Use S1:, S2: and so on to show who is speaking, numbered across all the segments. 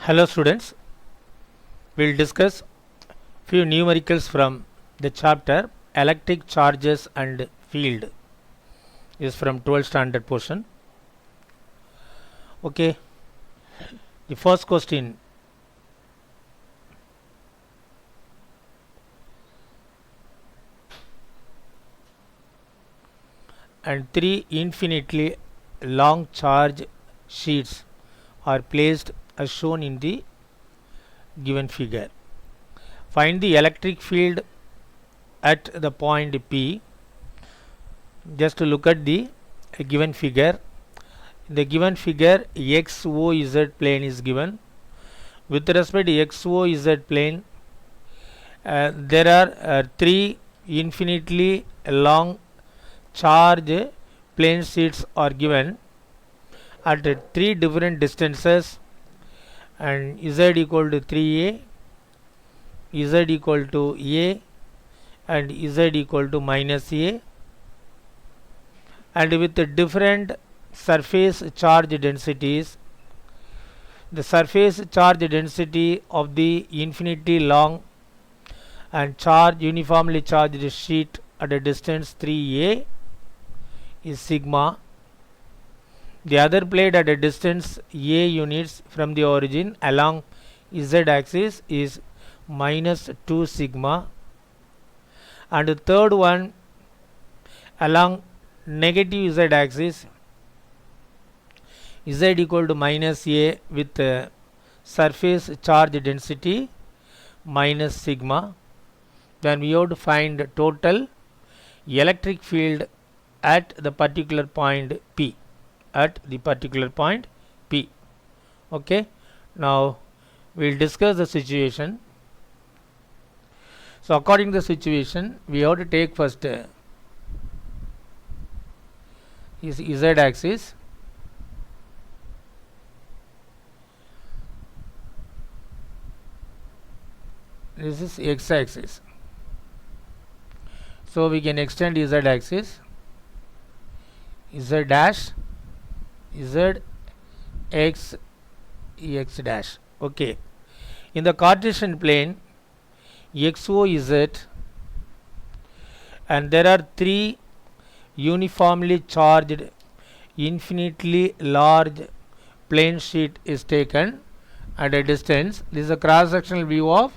S1: Hello students, we will discuss few numericals from the chapter electric charges and field. Is from 12th standard portion. Okay, the first question. And three infinitely long charge sheets are placed as shown in the given figure. Find the electric field at the point P. Just to look at the given figure. In the given figure, XOZ plane is given. With respect to XOZ plane, there are three infinitely long charge plane sheets are given at three different distances, and Z equal to 3a, Z equal to a, and Z equal to minus a, and with the different surface charge densities. The surface charge density of the infinitely long and uniformly charged sheet at a distance 3a is sigma. The other plate at a distance a units from the origin along z axis is minus 2 sigma, and the third one along negative z axis, z equal to minus a with surface charge density minus sigma. Then we have to find total electric field at the particular point P. At the particular point P. Okay. Now we will discuss the situation. So according to the situation, we have to take first is z axis. This is x axis. So we can extend z axis, z dash, z x dash. Okay. In the Cartesian plane, XOZ, and there are three uniformly charged infinitely large plane sheet is taken at a distance. This is a cross sectional view of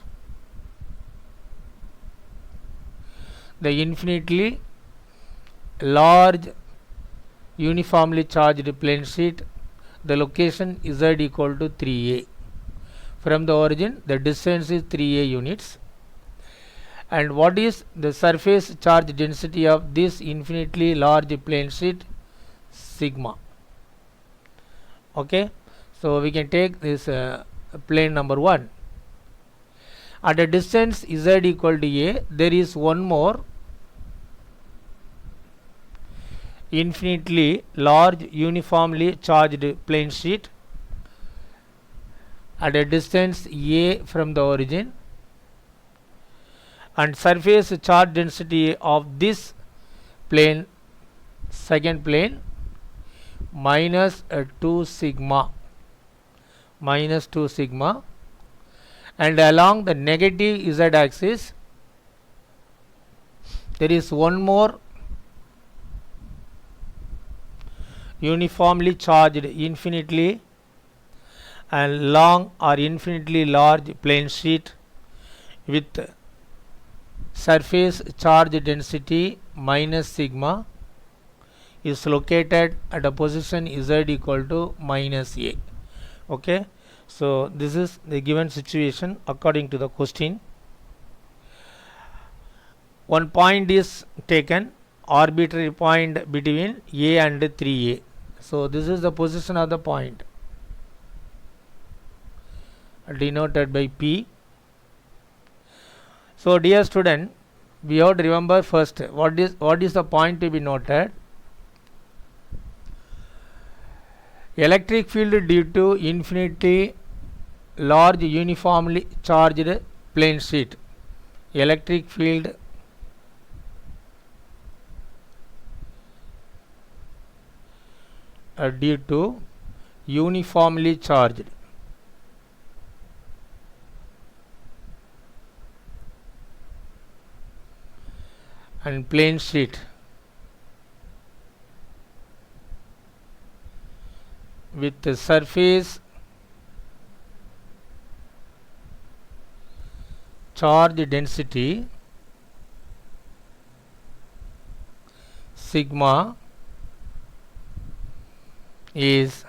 S1: the infinitely large uniformly charged plane sheet. The location z equal to 3a. From the origin, the distance is 3a units. And what is the surface charge density of this infinitely large plane sheet? Sigma. Okay. So we can take this plane number 1. At a distance z equal to a, there is one more infinitely large uniformly charged plane sheet at a distance a from the origin, and surface charge density of this plane, second plane, minus 2 sigma, and along the negative z axis there is one more uniformly charged infinitely and long or infinitely large plane sheet with surface charge density minus sigma is located at a position z equal to minus a. Okay. So this is the given situation according to the question. One point is taken, arbitrary point between a and 3a. So this is the position of the point denoted by P. So dear student, we have to remember first what is the point to be noted. Electric field due to infinitely large uniformly charged plane sheet. Electric field due to uniformly charged and plane sheet with the surface charge density sigma is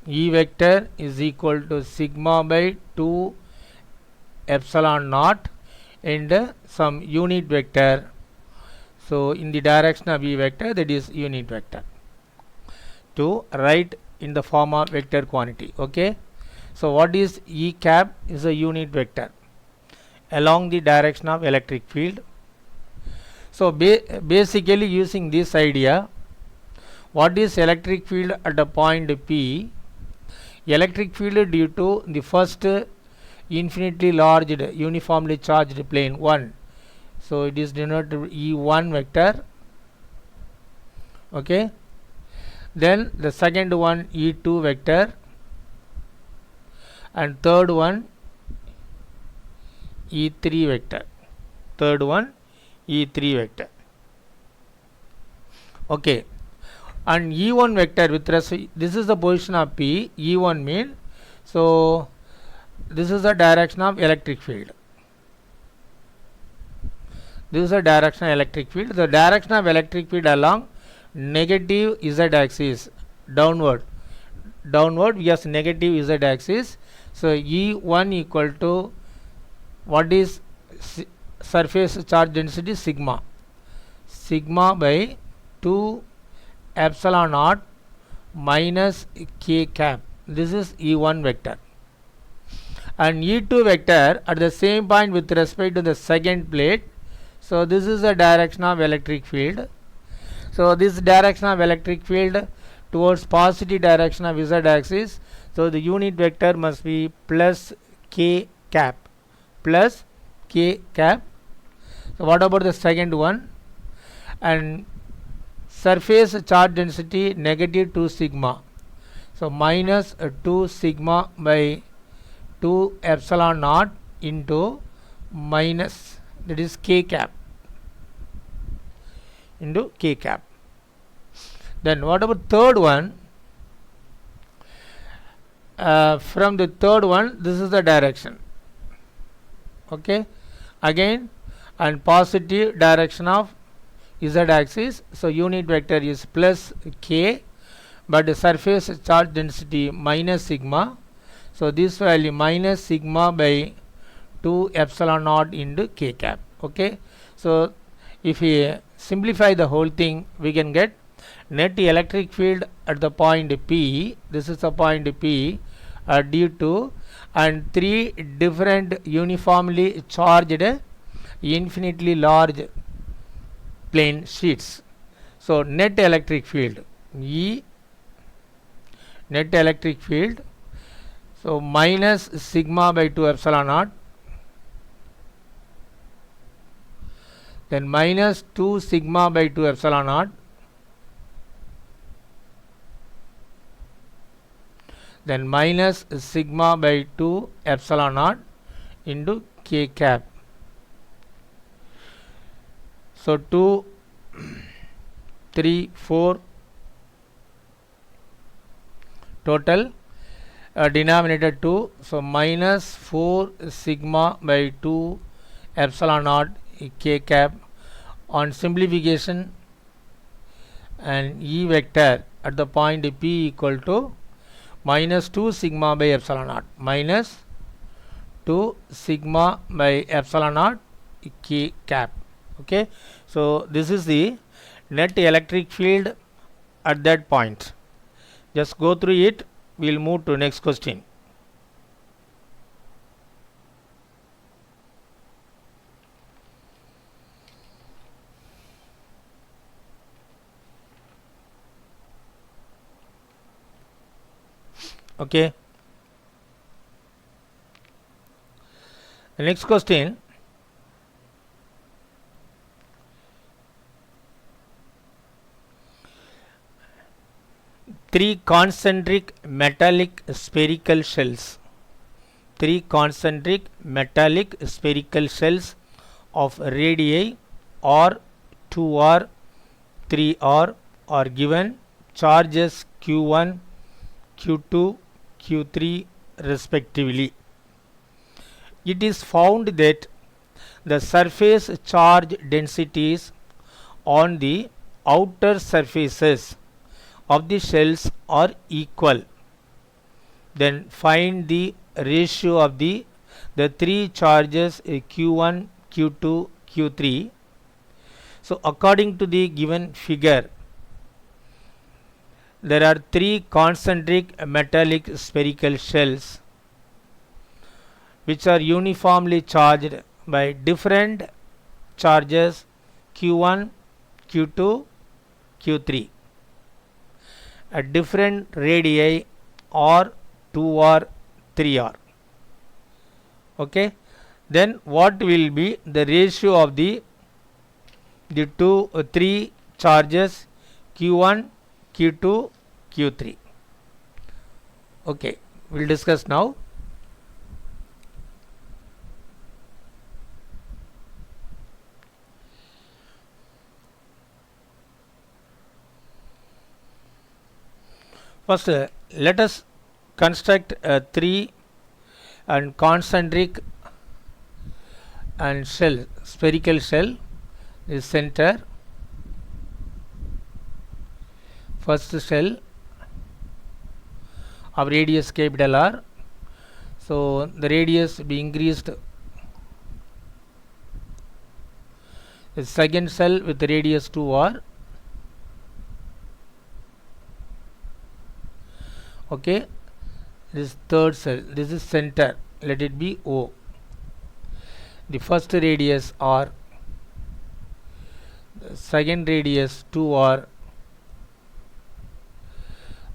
S1: E vector is equal to sigma by 2 epsilon naught and some unit vector. So in the direction of E vector, that is unit vector, to write in the form of vector quantity. Okay, so what is E cap? Is a unit vector along the direction of electric field. So basically using this idea, what is electric field at a point P? Electric field due to the first infinitely large uniformly charged plane 1, so it is denoted E1 vector. Okay, then the second one E2 vector, and third one E3 vector. Okay, and E1 vector with respect, this is the position of P. E1 mean, so this is the direction of electric field. This is the direction of electric field. The direction of electric field along negative z axis, downward yes, negative z axis. So E1 equal to what is surface charge density sigma by 2 epsilon naught minus k cap. This is E1 vector. And E2 vector at the same point with respect to the second plate. So this is the direction of electric field. So this direction of electric field towards positive direction of z axis. So the unit vector must be plus k cap. So what about the second one? And surface charge density negative 2 sigma. So minus 2 sigma by 2 epsilon naught into minus, that is k cap, into k cap. Then what about third one? From the third one, this is the direction. Okay, again, and positive direction of z axis. So unit vector is plus k, but the surface charge density minus sigma. So this value minus sigma by 2 epsilon naught into k cap. Okay, so if we simplify the whole thing, we can get net electric field at the point P. This is the point P due to and 3 different uniformly charged infinitely large plane sheets. So net electric field E, net electric field, so minus sigma by 2 epsilon naught, then minus 2 sigma by 2 epsilon naught, then minus sigma by 2 epsilon naught into k cap. So 2, 3, 4 total, denominator 2, so minus 4 sigma by 2 epsilon naught k cap. On simplification, and E vector at the point P equal to minus 2 sigma by epsilon naught, minus 2 sigma by epsilon naught k cap. Okay, so this is the net electric field at that point. Just go through it. We will move to next question. Okay, the next question, three concentric metallic spherical shells of radii R, 2R, 3R are given charges Q1, Q2, Q3 respectively. It is found that the surface charge densities on the outer surfaces of the shells are equal. Then find the ratio of the three charges Q1, Q2, Q3. So according to the given figure, there are three concentric metallic spherical shells which are uniformly charged by different charges Q1, Q2, Q3 at different radii or 2R, 3R. Okay, then what will be the ratio of the three charges Q1, Q2, Q3? Okay, we'll discuss now. First, let us construct a three and concentric and shell, spherical shell is center. First shell of radius capital R. So the radius be increased. The second shell with radius 2R. Okay, this third cell, this is center, let it be O. The first radius R, the second radius 2R,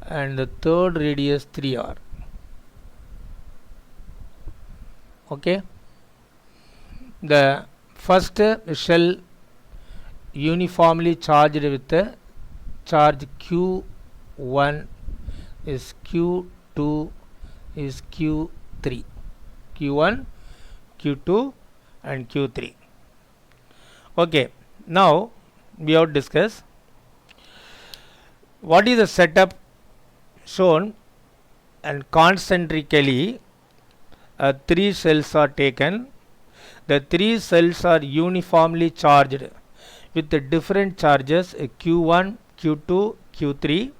S1: and the third radius 3R. Okay, the first shell uniformly charged with the charge Q1 is Q2 is Q3, Q1, Q2 and Q3. Okay, now we have discussed what is the setup shown, and concentrically three cells are taken. The three cells are uniformly charged with the different charges Q1, Q2, Q3,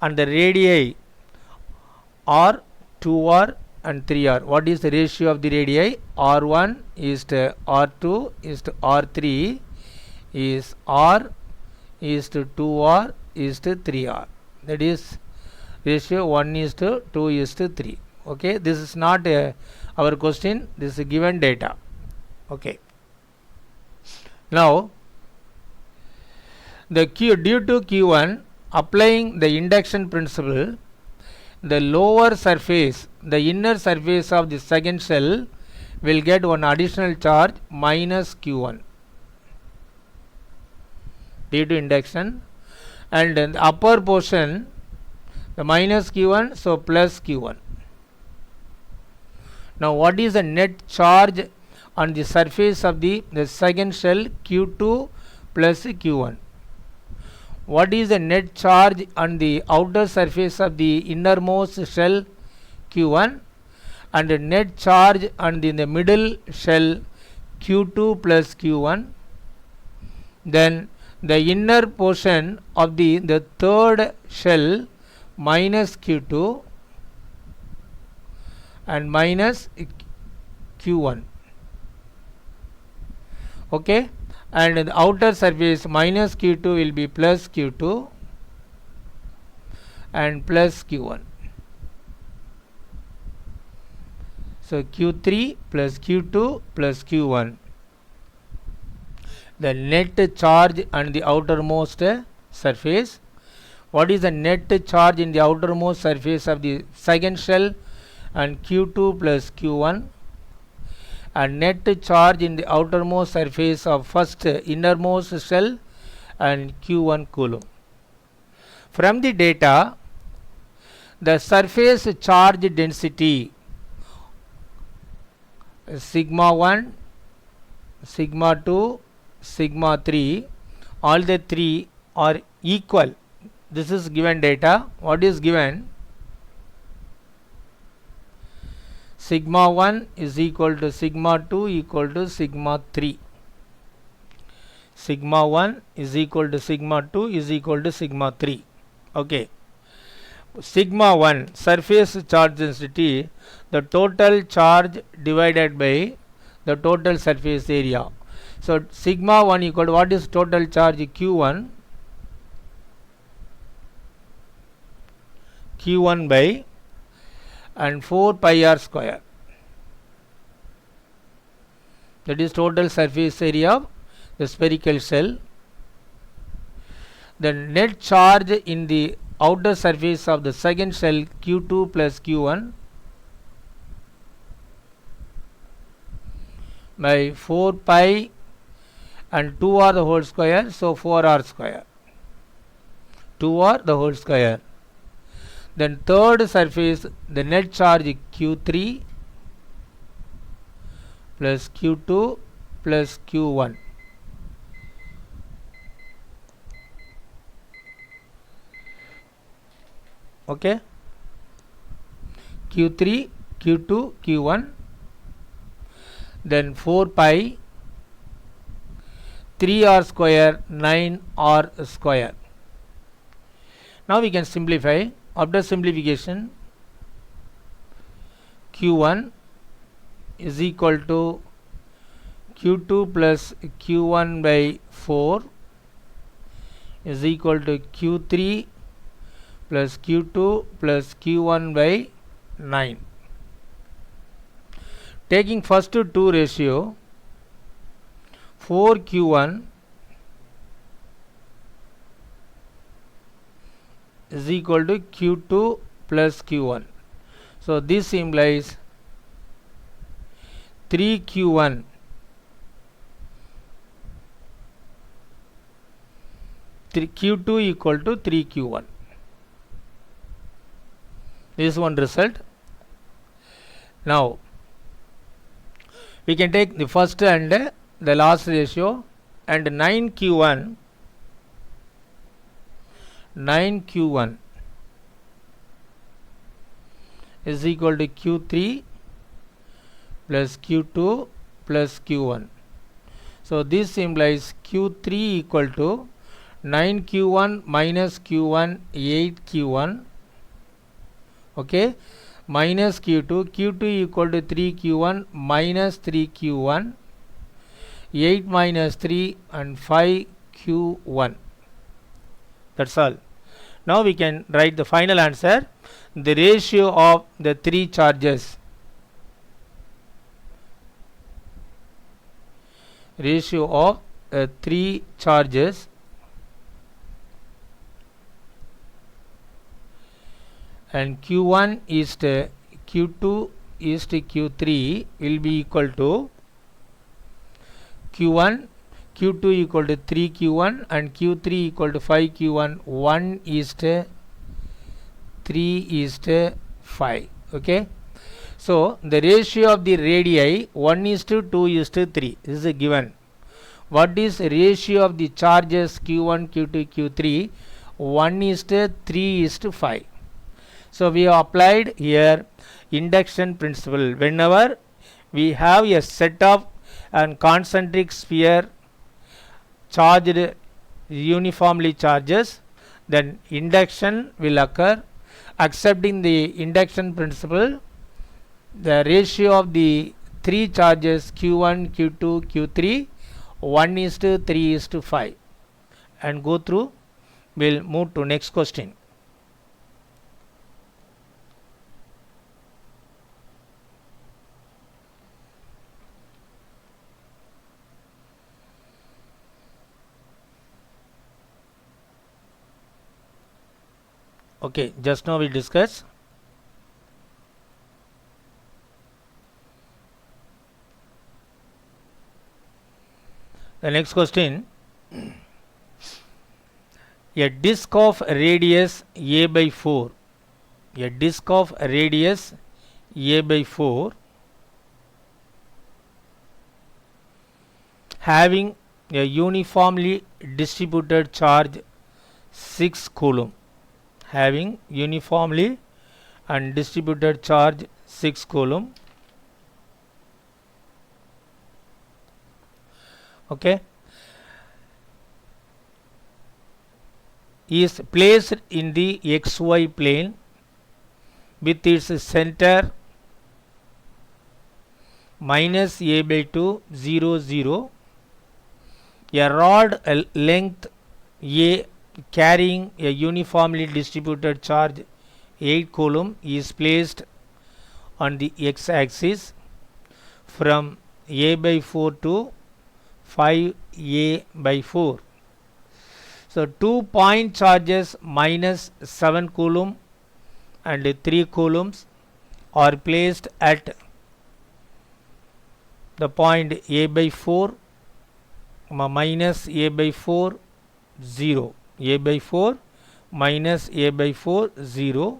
S1: and the radii are 2R and 3R. What is the ratio of the radii? R1 is to R2 is to R3 is R is to 2R is to 3R. That is ratio 1 is to 2 is to 3. Okay, this is not our question, this is given data. Okay, now the Q due to Q1, applying the induction principle, the lower surface, the inner surface of the second cell will get one additional charge minus Q1 due to induction, and then the upper portion the minus Q1, so plus Q1. Now what is the net charge on the surface of the second shell Q2 plus Q1? What is the net charge on the outer surface of the innermost shell Q1, and the net charge on the middle shell Q2 plus Q1? Then the inner portion of the third shell minus Q2 and minus Q1. Okay, and the outer surface minus Q2 will be plus Q2 and plus Q1. So Q3 plus Q2 plus Q1. The net charge on the outermost surface. What is the net charge in the outermost surface of the second shell and Q2 plus Q1, and net charge in the outermost surface of first innermost shell and Q1 coulomb. From the data, the surface charge density sigma 1, sigma 2 sigma 3, all the three are equal. This is given data. What is given? Sigma 1 is equal to sigma 2 equal to sigma 3. Sigma 1 is equal to sigma 2 is equal to sigma 3. Okay. Sigma 1 surface charge density, the total charge divided by the total surface area. So sigma 1 equal to what is total charge? Q1 by and 4 pi r square, that is total surface area of the spherical shell. The net charge in the outer surface of the second shell Q2 plus Q1 by 4 pi and 2r the whole square, so 4r square, 2r the whole square. Then third surface, the net charge Q3 plus Q2 plus Q1. Okay, Q3, Q2, Q1, then 4 pi, 3r square, 9r square. Now we can simplify. After simplification, Q1 is equal to Q2 plus Q1 by 4 is equal to Q3 plus Q2 plus Q1 by 9. Taking first to 2 ratio, 4Q1 is equal to Q2 plus Q1. So this implies 3Q1 Q2 equal to 3Q1. This is one result. Now we can take the first and the last ratio, and 9Q1 is equal to Q3 plus Q2 plus Q1. So this implies Q3 equal to 9Q1 minus Q1, 8Q1, okay, minus Q2, Q2 equal to 3Q1 minus 3Q1, 8 minus 3 and 5Q1. That's all. Now we can write the final answer. The ratio of the three charges, and Q1 is to Q2 is to Q3 will be equal to Q1, Q2 equal to 3Q1 and Q3 equal to 5Q1. 1 is to 3 is to 5. Okay. So the ratio of the radii 1 is to 2 is to 3. This is a given. What is ratio of the charges Q1, Q2, Q3? 1 is to 3 is to 5. So we have applied here induction principle. Whenever we have a set of and concentric sphere charged uniformly charges, then induction will occur. Accepting the induction principle, the ratio of the three charges Q1, Q2, Q3 1 is to 3 is to 5, and go through. We'll move to next question. Okay, just now we discussed. The next question. A disc of radius a by 4. A disc of radius a by 4 having a uniformly distributed charge 6 coulomb, having uniformly and distributed charge 6 coulomb. Okay, is placed in the xy plane with its center minus a by 2 0 0. A rod length a carrying a uniformly distributed charge 8 coulomb is placed on the x-axis from a by 4 to 5a by 4. So 2 point charges minus 7 coulomb and 3 coulombs are placed at the point a by 4 minus a by 4 0, a by 4 minus a by 4 0.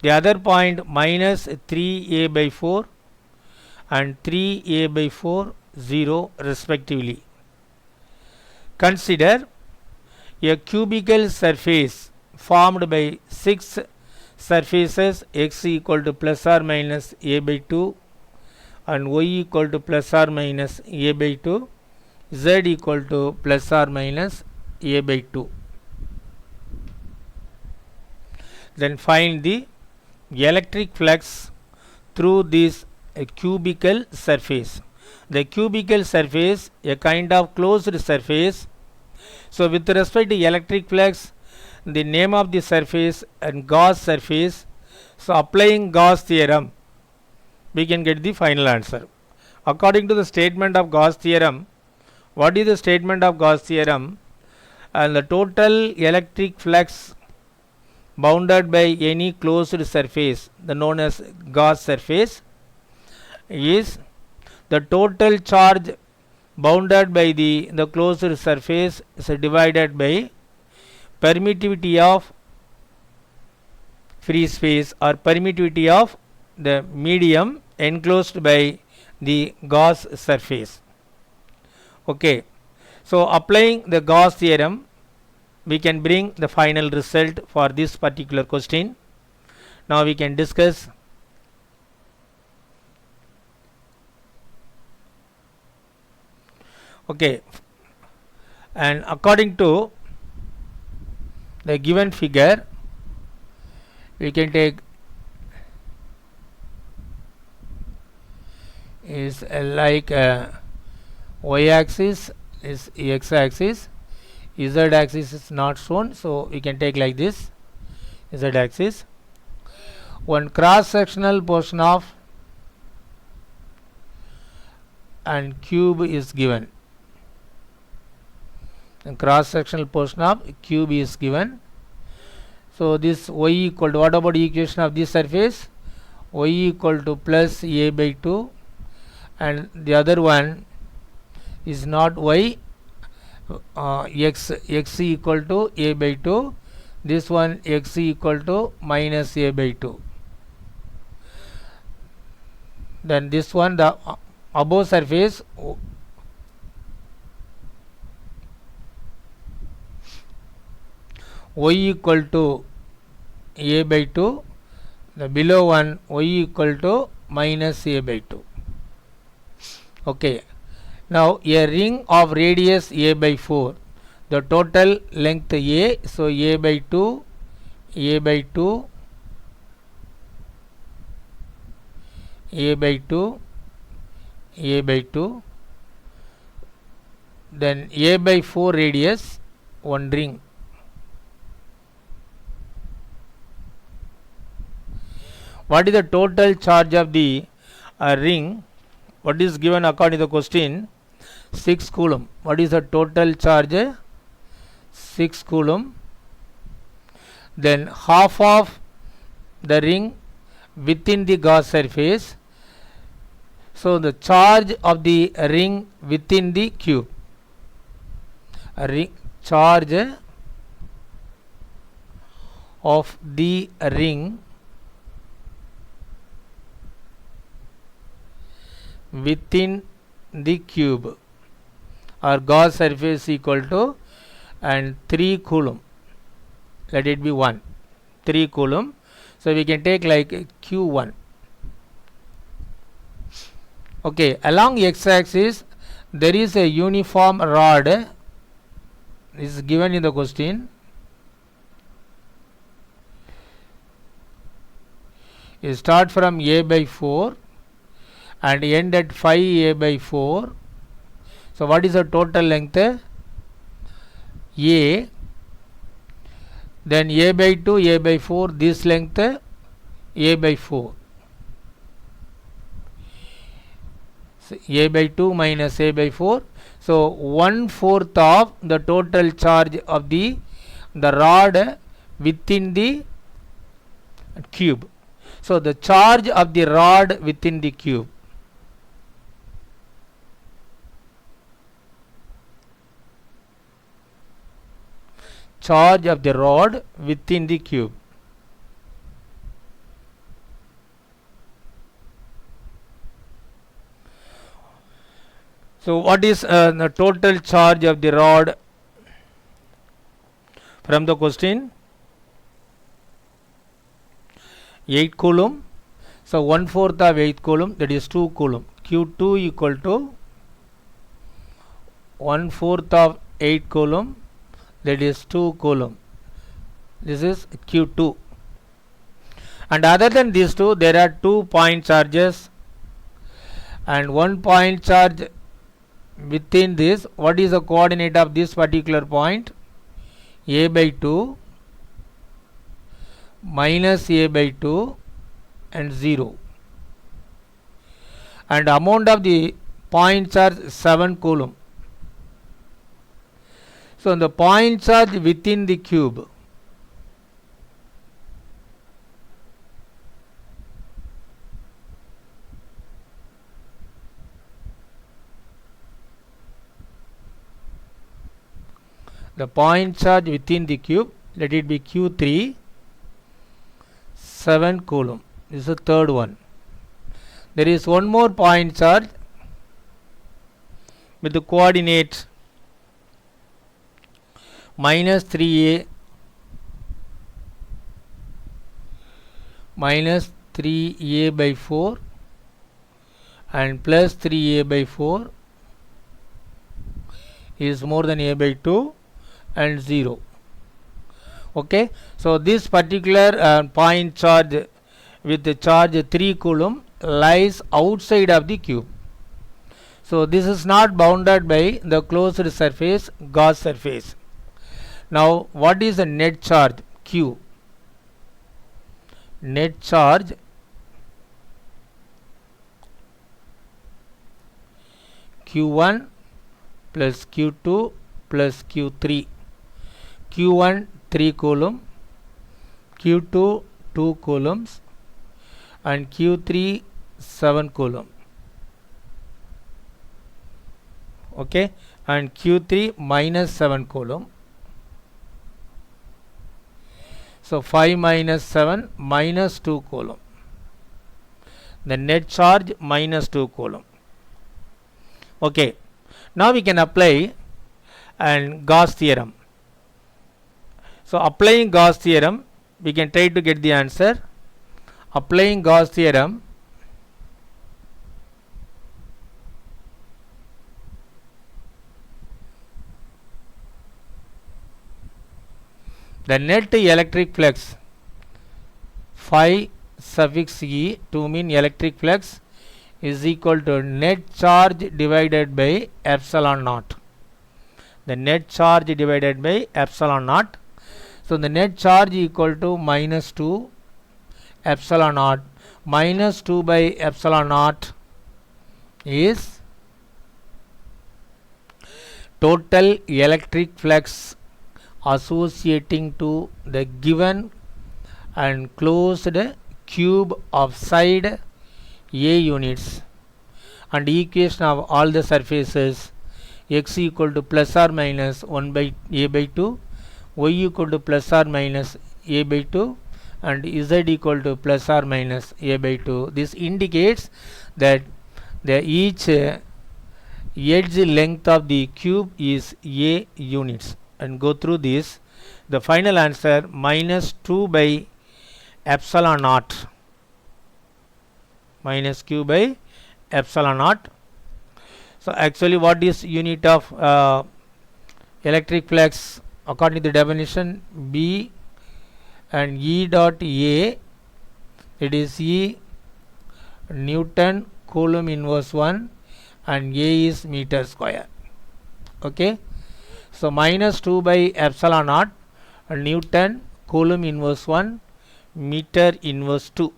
S1: The other point minus 3a by 4 and 3a by 4 0 respectively. Consider a cubical surface formed by 6 surfaces x equal to plus or minus a by 2 and y equal to plus or minus a by 2, z equal to plus or minus a by 2. Then find the electric flux through this cubical surface. The cubical surface, a kind of closed surface. So with respect to electric flux, the name of the surface and Gauss surface. So applying Gauss theorem, we can get the final answer. According to the statement of Gauss theorem, what is the statement of Gauss theorem? And the total electric flux bounded by any closed surface, the known as Gauss surface, is the total charge bounded by the closed surface is divided by permittivity of free space or permittivity of the medium enclosed by the Gauss surface. Okay, so applying the Gauss theorem, we can bring the final result for this particular question. Now we can discuss. Okay, and according to the given figure, we can take is like y-axis is x-axis, z-axis is not shown, so we can take like this z-axis. One cross-sectional portion of and cube is given. The cross-sectional portion of cube is given. So this y equal to, what about the equation of this surface? Y equal to plus a by 2, and the other one is not y, x equal to a by 2, this one x equal to minus a by 2. Then this one, the above surface y equal to a by 2, the below one y equal to minus a by 2. Okay, now a ring of radius a by 4, the total length a, so a by 2, a by 2, a by 2, a by 2, then a by 4 radius, one ring. What is the total charge of the ring? What is given according to the question? 6 coulomb. What is the total charge? 6 coulomb. Then half of the ring within the Gauss surface. So the charge of the ring within the cube. Charge of the ring within the cube. or Gauss surface equal to and 3 coulomb, let it be 1, 3 coulomb. So we can take like Q1. Okay, along x-axis there is a uniform rod, this is given in the question. You start from a by 4 and end at 5a by 4. So what is the total length? A, then a by 2, a by 4, this length a by 4. So a by 2 minus a by 4. So 1/4 of the total charge of the rod within the cube. So the charge of the rod within the cube. Charge of the rod within the cube. So what is the total charge of the rod from the question? 8 coulomb. So 1/4 of 8 coulomb, that is 2 coulomb. Q2 equal to 1/4 of 8 coulomb, that is 2 coulomb. This is Q2. And other than these two, there are 2 point charges and 1 point charge within this. What is the coordinate of this particular point? A by 2 minus a by 2 and 0. And amount of the point charge 7 coulomb. So the point charge within the cube, the point charge within the cube, let it be Q3, 7 coulomb. This is the third one. There is one more point charge with the coordinate minus 3a minus 3a by 4 and plus 3a by 4 is more than a by 2 and 0. Okay, so this particular point charge with the charge 3 coulomb lies outside of the cube. So this is not bounded by the closed surface, Gauss surface. Now what is the net charge? Q. Net charge Q1 plus Q2 plus Q3. Q1 3 coulomb, Q2 2 coulombs and Q3 7 coulomb. Okay, and Q3 minus 7 coulomb. So 5 minus 7 minus 2 coulomb. The net charge minus 2 coulomb. Okay, now we can apply and Gauss theorem. So applying Gauss theorem, we can try to get the answer. Applying Gauss theorem, the net electric flux phi suffix e to mean electric flux is equal to net charge divided by epsilon naught. The net charge divided by epsilon naught. So the net charge equal to minus 2 epsilon naught. Minus 2 by epsilon naught is total electric flux associating to the given and closed cube of side A units and equation of all the surfaces x equal to plus or minus 1 by a by 2, y equal to plus or minus a by 2 and z equal to plus or minus a by 2. This indicates that each edge length of the cube is a units, and go through this. The final answer minus 2 by epsilon naught, minus q by epsilon naught. So actually what is unit of electric flux according to the definition? B and E dot A, it is E Newton Coulomb inverse 1 and A is meter square. Okay, so minus 2 by epsilon naught Newton Coulomb inverse 1 meter inverse 2.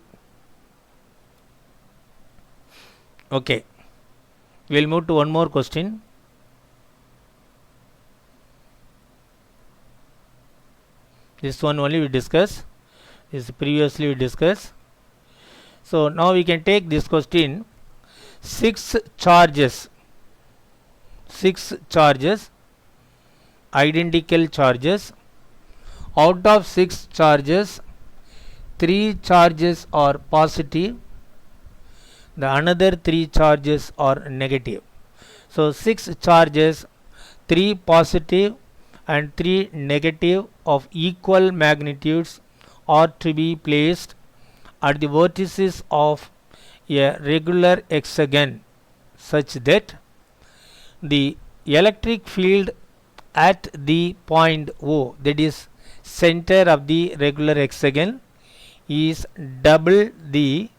S1: Okay, we will move to one more question. This one only we discuss. This previously we discussed. So now we can take this question. 6 charges, identical charges. Out of 6 charges, 3 charges are positive, the another 3 charges are negative. So 6 charges, 3 positive and 3 negative of equal magnitudes are to be placed at the vertices of a regular hexagon such that the electric field at the point O, that is center of the regular hexagon, is double the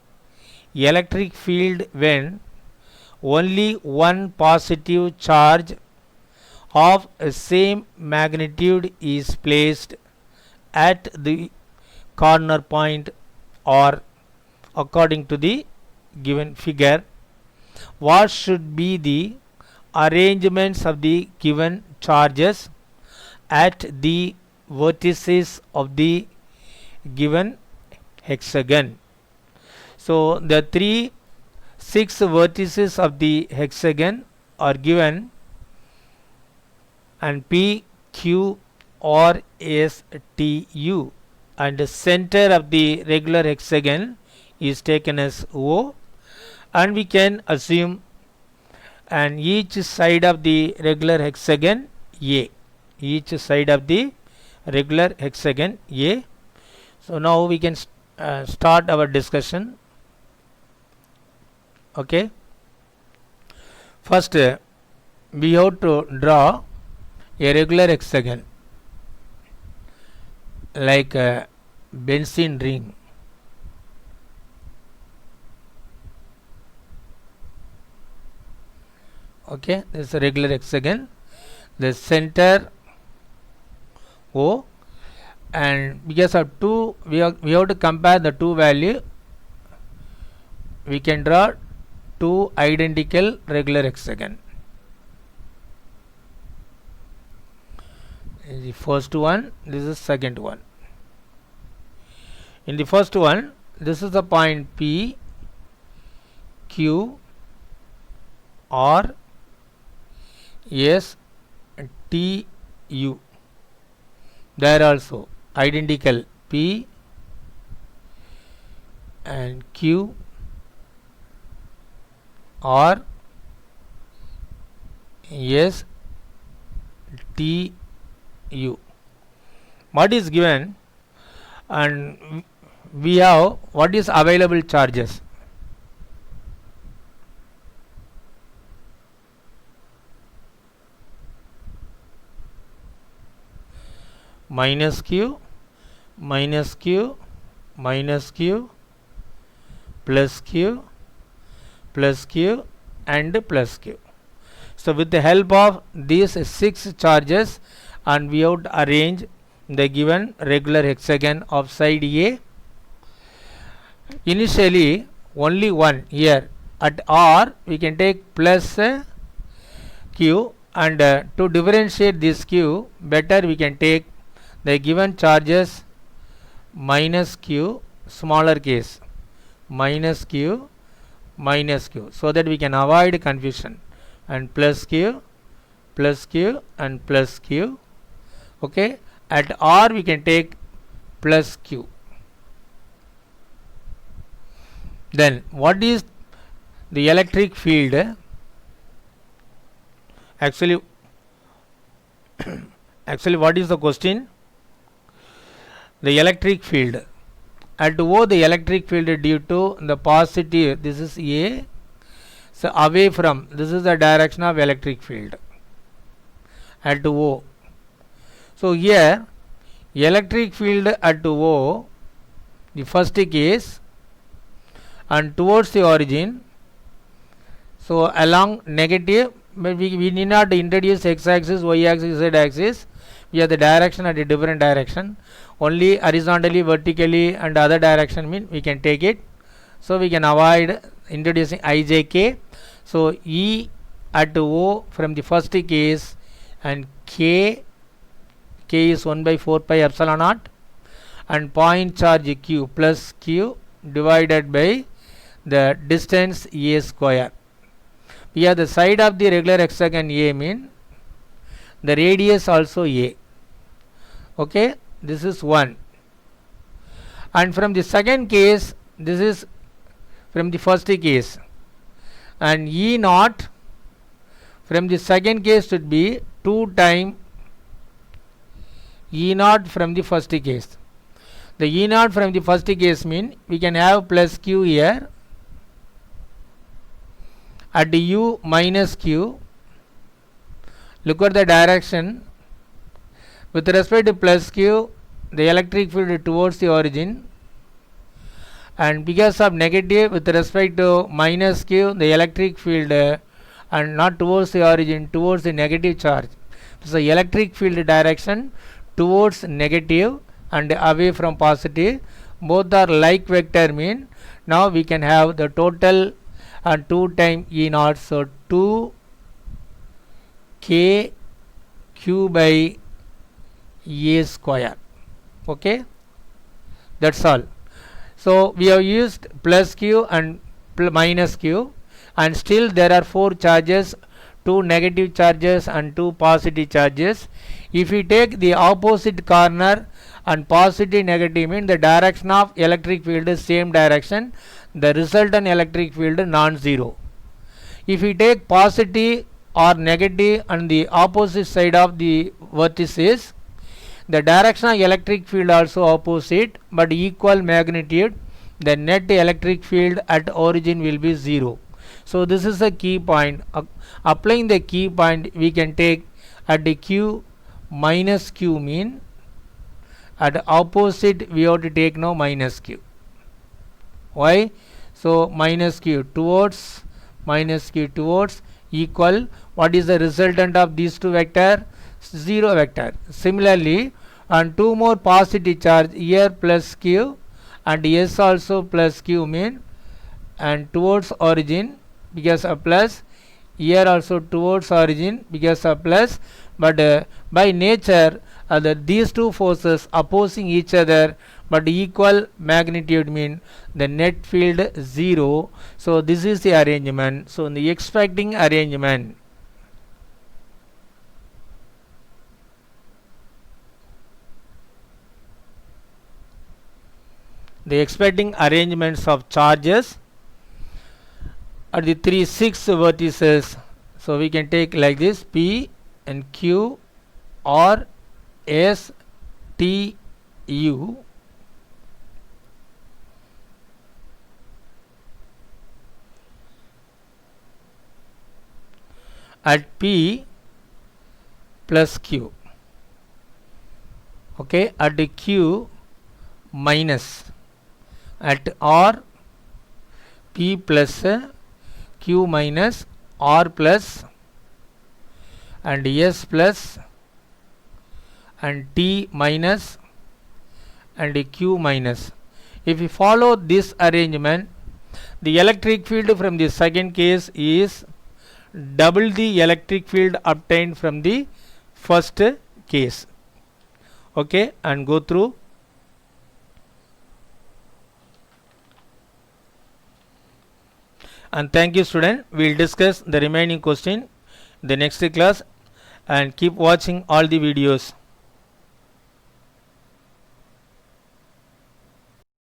S1: electric field when only one positive charge of same magnitude is placed at the corner point, or according to the given figure. What should be the arrangements of the given charges at the vertices of the given hexagon? So the 6 vertices of the hexagon are given, and P, Q, R, S, T, U, and the center of the regular hexagon is taken as O, and we can assume and each side of the regular hexagon A, each side of the regular hexagon A. So now we can start our discussion. Okay, first we have to draw a regular hexagon like a benzene ring. Okay, this is a regular hexagon, the center O, and because of 2 we have to compare the 2 value, we can draw 2 identical regular hexagon. The first one, this is second one. In the first one, this is the point P, Q, R, S, T, U. There also identical P and Q, R, S, T, U. What is given, and we have what is available charges. Minus Q, minus Q, minus Q, plus Q, plus Q, and plus Q. So with the help of these 6 charges, and we have to arrange the given regular hexagon of side A. Initially only one here at R we can take plus Q, and to differentiate this Q better we can take the given charges minus Q, smaller case, minus Q, minus Q, so that we can avoid confusion, and plus Q, and plus Q. Okay, at R we can take plus Q. Then what is the electric field? Actually, what is the question? The electric field. At O, the electric field due to the positive, this is A, so away from, this is the direction of electric field at O. So here, electric field at O, the first case, and towards the origin, so along negative, but we need not introduce x-axis, y-axis, z-axis. We have the direction at a different direction. Only horizontally, vertically, and other direction mean we can take it. So we can avoid introducing ijk. So E at O from the first case, and k is 1 by 4 pi epsilon naught, and point charge q plus q divided by the distance a square. We have the side of the regular hexagon A mean the radius also A. Okay, this is 1. And from the second case, this is from the first case, and E naught from the second case should be 2 times E naught from the first case. The E naught from the first case mean we can have plus q here, at u minus q. Look at the direction. With respect to plus q, the electric field towards the origin, and because of negative with respect to minus q, the electric field and not towards the origin, towards the negative charge. So electric field direction towards negative and away from positive, both are like vector mean now we can have the total 2 times E naught, so 2 k q by A square. Okay, that's all. So we have used plus q and minus q, and still there are 4 charges, 2 negative charges and 2 positive charges. If we take the opposite corner and positive negative mean the direction of electric field is same direction, the resultant electric field non-zero. If we take positive or negative and the opposite side of the vertices, the direction of electric field also opposite but equal magnitude, the net electric field at origin will be 0. So this is a key point. Applying the key point, we can take at the q minus q mean at opposite we have to take now minus q. Why? So minus q towards equal, what is the resultant of these two vector? 0 vector. Similarly, and 2 more positive charge here plus q and s also plus q mean, and towards origin because of plus, here also towards origin because of plus, but by nature these two forces opposing each other but equal magnitude mean the net field 0. So this is the arrangement. So in the expecting arrangement, the expecting arrangements of charges at the 3 6 vertices. So we can take like this: P and Q, R, S, T, U. At P plus Q. Okay, at the Q minus, at R P plus Q minus, R plus, and S plus, and T minus, and Q minus. If we follow this arrangement, the electric field from the second case is double the electric field obtained from the first case. Okay, and go through. And thank you, student. We will discuss the remaining question in the next class, and keep watching all the videos.